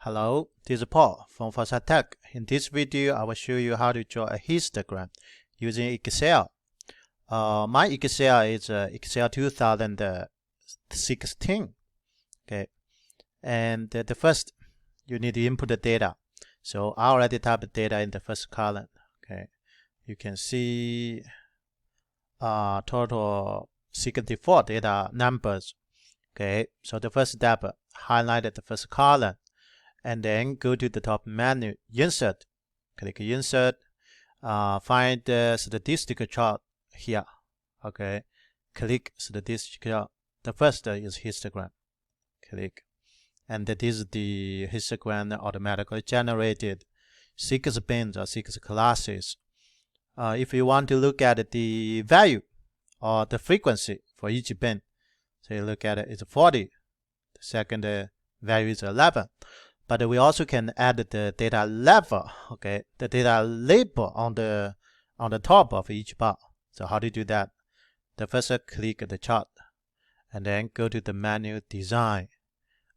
Hello, this is Paul from Tech. In this video, I will show you how to draw a histogram using Excel. My Excel is Excel 2016. Okay, and the first you need to input the data. So I already typed data in the first column. Okay, you can see total 64 data numbers. Okay, so the first step, highlight the first column. And then go to the top menu, Insert. Click Insert. Find the statistical chart here. Okay. Click statistical chart. The first is histogram. Click. And that is the histogram automatically generated. 6 bins or 6 classes. If you want to look at the value or the frequency for each bin, so you look at it, it's 40. The second value is 11. But we also can add the data level, okay, the data label on the top of each bar. So how do you do that? The first click the chart, and then go to the menu Design.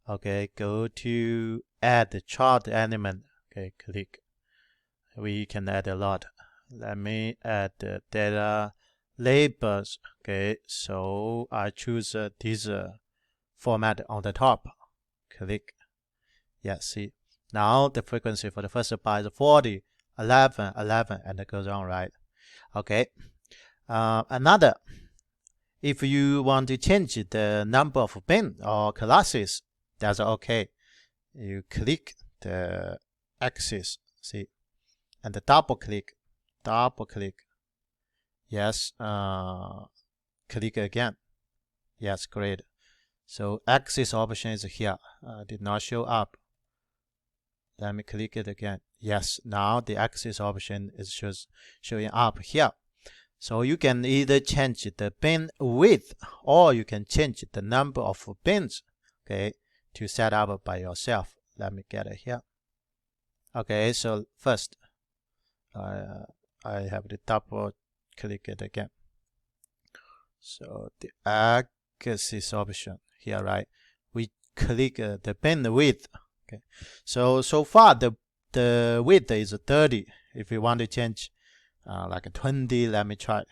Okay, go to Add the chart element. Okay, click. We can add a lot. Let me add the data labels. Okay, so I choose this format on the top. Click. Yeah, see, now the frequency for the first bar is 40, 11, 11, and it goes on, right? Okay. Another, if you want to change the number of bins or classes, that's okay. You click the axis, see, and the double click. Yes, click again. Yes, great. So axis option is here. Did not show up. Let me click it again. Yes, now the axis option is showing up here. So you can either change the bin width or you can change the number of bins, okay, to set up by yourself. Let me get it here. Okay, so first, I have to double click it again. So the axis option here, right? We click the bin width. Okay, so far the width is 30. If you want to change like 20, let me try.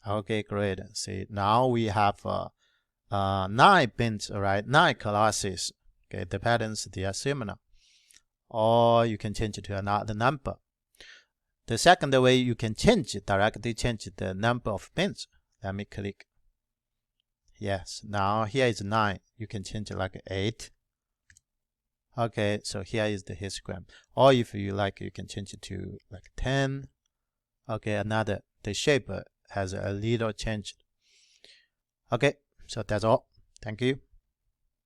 Okay, great. See, now we have 9 bins, right? 9 classes. Okay, the patterns, they are similar. Or you can change it to another number. The second way you can directly change the number of bins. Let me click. Yes, now here is 9. You can change it like 8. Okay, so here is the histogram. Or if you like, you can change it to like 10. Okay, another. The shape has a little change. Okay, so that's all. Thank you.